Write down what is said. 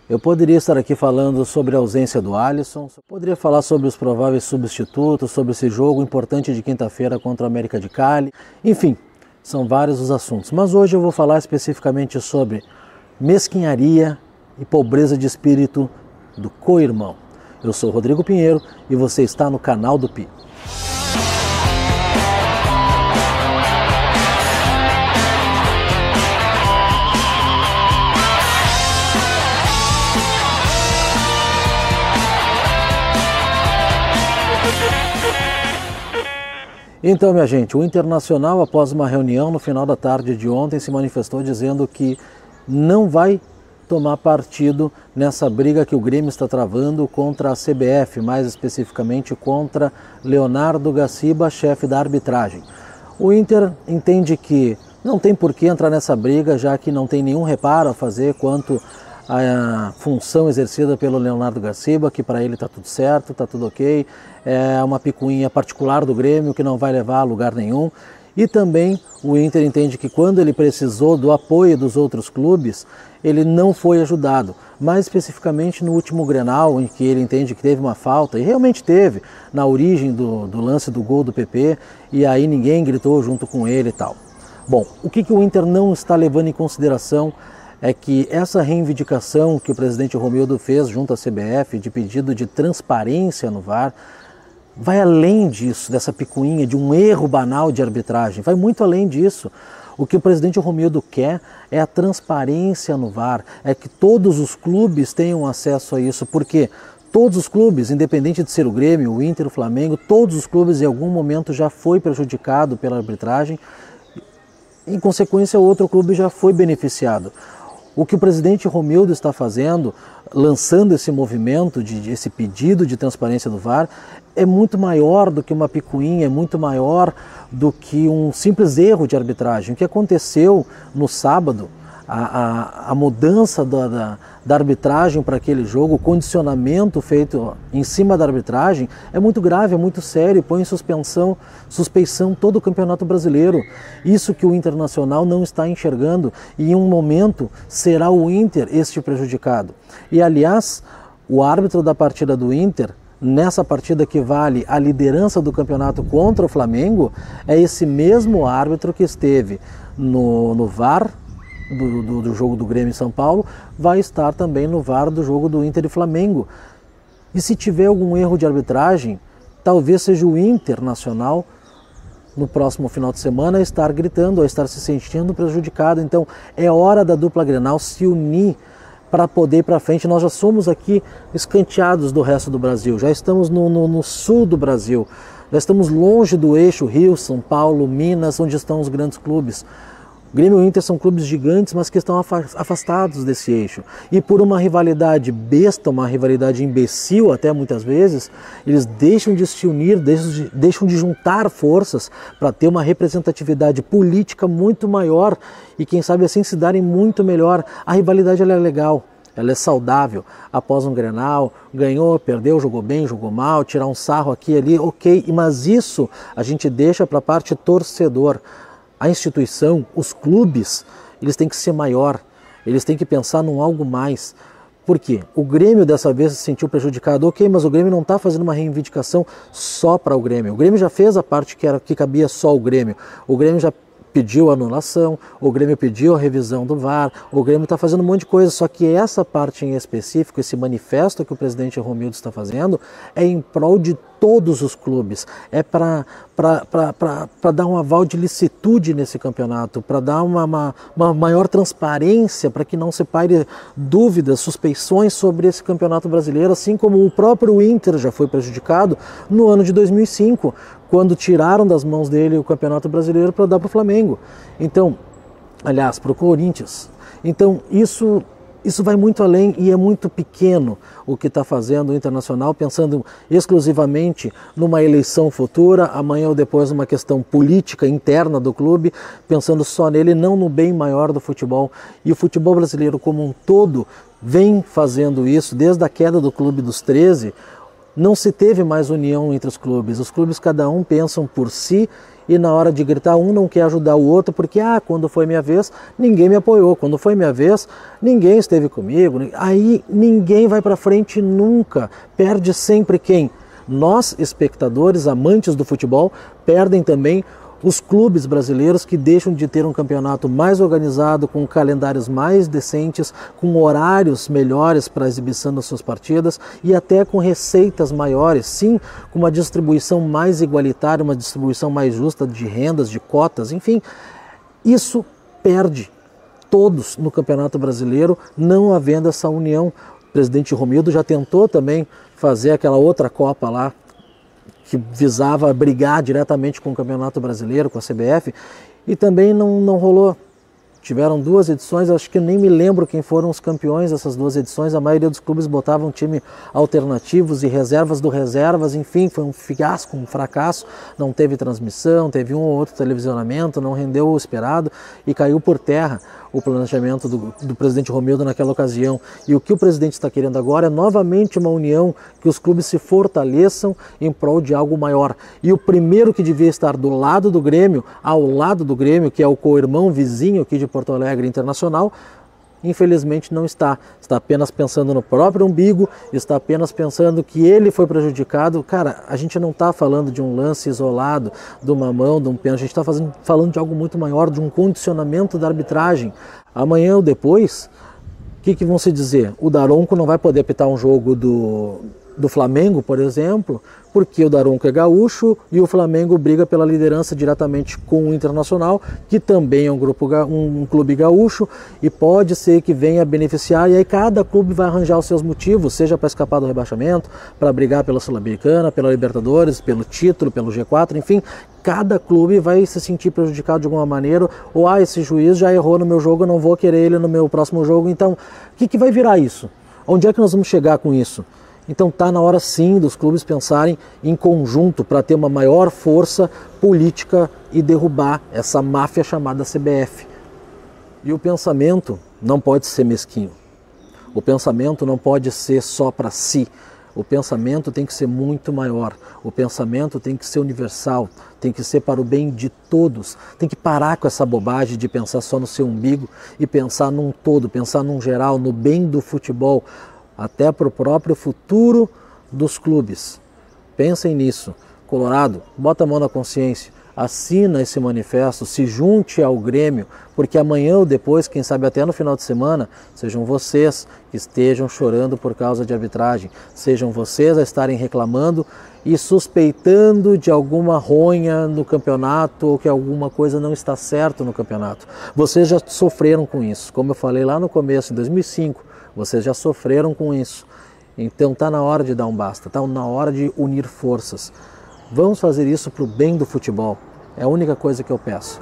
Eu poderia estar aqui falando sobre a ausência do Alisson, poderia falar sobre os prováveis substitutos, sobre esse jogo importante de quinta-feira contra o América de Cali. Enfim, são vários os assuntos. Mas hoje eu vou falar especificamente sobre mesquinharia e pobreza de espírito do co-irmão. Eu sou Rodrigo Pinheiro e você está no canal do Pi. Então, minha gente, o Internacional, após uma reunião no final da tarde de ontem, se manifestou dizendo que não vai tomar partido nessa briga que o Grêmio está travando contra a CBF, mais especificamente contra Leonardo Gaciba, chefe da arbitragem. O Inter entende que não tem por que entrar nessa briga, já que não tem nenhum reparo a fazer quanto à função exercida pelo Leonardo Gaciba, que para ele está tudo certo, está tudo ok, é uma picuinha particular do Grêmio que não vai levar a lugar nenhum. E também o Inter entende que quando ele precisou do apoio dos outros clubes, ele não foi ajudado. Mais especificamente no último Grenal, em que ele entende que teve uma falta, e realmente teve, na origem do lance do gol do PP, e aí ninguém gritou junto com ele e tal. Bom, o que o Inter não está levando em consideração é que essa reivindicação que o presidente Romildo fez junto à CBF, de pedido de transparência no VAR, vai além disso, dessa picuinha, de um erro banal de arbitragem, vai muito além disso. O que o presidente Romildo quer é a transparência no VAR, é que todos os clubes tenham acesso a isso, porque todos os clubes, independente de ser o Grêmio, o Inter, o Flamengo, todos os clubes em algum momento já foi prejudicado pela arbitragem, em consequência outro clube já foi beneficiado. O que o presidente Romildo está fazendo, lançando esse movimento, esse pedido de transparência do VAR, é muito maior do que uma picuinha, é muito maior do que um simples erro de arbitragem. O que aconteceu no sábado, a mudança da arbitragem para aquele jogo, o condicionamento feito em cima da arbitragem, é muito grave, é muito sério, põe em suspeição todo o Campeonato Brasileiro. Isso que o Internacional não está enxergando, e em um momento será o Inter este prejudicado. E aliás, o árbitro da partida do Inter, nessa partida que vale a liderança do campeonato contra o Flamengo, é esse mesmo árbitro que esteve no VAR do jogo do Grêmio em São Paulo, vai estar também no VAR do jogo do Inter e Flamengo. E se tiver algum erro de arbitragem, talvez seja o Internacional no próximo final de semana a estar gritando, a estar se sentindo prejudicado. Então é hora da dupla Grenal se unir para poder ir para frente. Nós já somos aqui escanteados do resto do Brasil, já estamos no sul do Brasil, já estamos longe do eixo Rio, São Paulo, Minas, onde estão os grandes clubes. Grêmio e Inter são clubes gigantes, mas que estão afastados desse eixo. E por uma rivalidade besta, uma rivalidade imbecil até muitas vezes, eles deixam de se unir, deixam de juntar forças para ter uma representatividade política muito maior e quem sabe assim se darem muito melhor. A rivalidade ela é legal, ela é saudável. Após um Grenal, ganhou, perdeu, jogou bem, jogou mal, tirar um sarro aqui e ali, ok. Mas isso a gente deixa para a parte torcedor. A instituição, os clubes, eles têm que ser maior, eles têm que pensar num algo mais. Por quê? O Grêmio dessa vez se sentiu prejudicado, ok, mas o Grêmio não está fazendo uma reivindicação só para o Grêmio. O Grêmio já fez a parte que cabia só ao Grêmio. O Grêmio já pediu anulação, o Grêmio pediu a revisão do VAR, o Grêmio está fazendo um monte de coisa, só que essa parte em específico, esse manifesto que o presidente Romildo está fazendo, é em prol de todos os clubes, é para dar um aval de licitude nesse campeonato, para dar uma maior transparência, para que não se paire dúvidas, suspeições sobre esse campeonato brasileiro, assim como o próprio Inter já foi prejudicado no ano de 2005, quando tiraram das mãos dele o campeonato brasileiro para dar para o Flamengo. Então, aliás, para o Corinthians. Então, isso vai muito além e é muito pequeno o que está fazendo o Internacional, pensando exclusivamente numa eleição futura, amanhã ou depois numa questão política interna do clube, pensando só nele, não no bem maior do futebol. E o futebol brasileiro como um todo vem fazendo isso desde a queda do Clube dos 13. não se teve mais união entre os clubes cada um pensam por si e na hora de gritar um não quer ajudar o outro porque quando foi minha vez ninguém me apoiou, quando foi minha vez ninguém esteve comigo, aí ninguém vai para frente nunca, perde sempre quem? Nós, espectadores, amantes do futebol, perdem também os clubes brasileiros que deixam de ter um campeonato mais organizado, com calendários mais decentes, com horários melhores para a exibição das suas partidas e até com receitas maiores, sim, com uma distribuição mais igualitária, uma distribuição mais justa de rendas, de cotas, enfim. Isso perde todos no Campeonato Brasileiro, não havendo essa união. O presidente Romildo já tentou também fazer aquela outra Copa lá, que visava brigar diretamente com o Campeonato Brasileiro, com a CBF, e também não rolou. Tiveram 2 edições, acho que nem me lembro quem foram os campeões dessas 2 edições, a maioria dos clubes botavam time alternativos e reservas do reservas, enfim, foi um fiasco, um fracasso, não teve transmissão, teve um ou outro televisionamento, não rendeu o esperado e caiu por terra o planejamento do presidente Romildo naquela ocasião. E o que o presidente está querendo agora é novamente uma união, que os clubes se fortaleçam em prol de algo maior. E o primeiro que devia estar do lado do Grêmio, ao lado do Grêmio, que é o co-irmão vizinho aqui de Porto Alegre Internacional, infelizmente não está. Está apenas pensando no próprio umbigo, está apenas pensando que ele foi prejudicado. Cara, a gente não está falando de um lance isolado, de uma mão, de um pênalti, a gente está falando de algo muito maior, de um condicionamento da arbitragem. Amanhã ou depois, o que vão se dizer? O Daronco não vai poder apitar um jogo do Flamengo, por exemplo, porque o Daronco é gaúcho e o Flamengo briga pela liderança diretamente com o Internacional, que também é um clube gaúcho, e pode ser que venha beneficiar, e aí cada clube vai arranjar os seus motivos, seja para escapar do rebaixamento, para brigar pela Sul-Americana, pela Libertadores, pelo título, pelo G4, enfim, cada clube vai se sentir prejudicado de alguma maneira, ou esse juiz já errou no meu jogo, eu não vou querer ele no meu próximo jogo. Então, o que vai virar isso? Onde é que nós vamos chegar com isso? Então está na hora sim dos clubes pensarem em conjunto para ter uma maior força política e derrubar essa máfia chamada CBF. E o pensamento não pode ser mesquinho. O pensamento não pode ser só para si. O pensamento tem que ser muito maior. O pensamento tem que ser universal, tem que ser para o bem de todos. Tem que parar com essa bobagem de pensar só no seu umbigo e pensar num todo, pensar num geral, no bem do futebol, até para o próprio futuro dos clubes. Pensem nisso. Colorado, bota a mão na consciência, assina esse manifesto, se junte ao Grêmio, porque amanhã ou depois, quem sabe até no final de semana, sejam vocês que estejam chorando por causa de arbitragem, sejam vocês a estarem reclamando e suspeitando de alguma ronha no campeonato ou que alguma coisa não está certo no campeonato. Vocês já sofreram com isso, como eu falei lá no começo, em 2005, vocês já sofreram com isso. Então está na hora de dar um basta, está na hora de unir forças. Vamos fazer isso para o bem do futebol. É a única coisa que eu peço.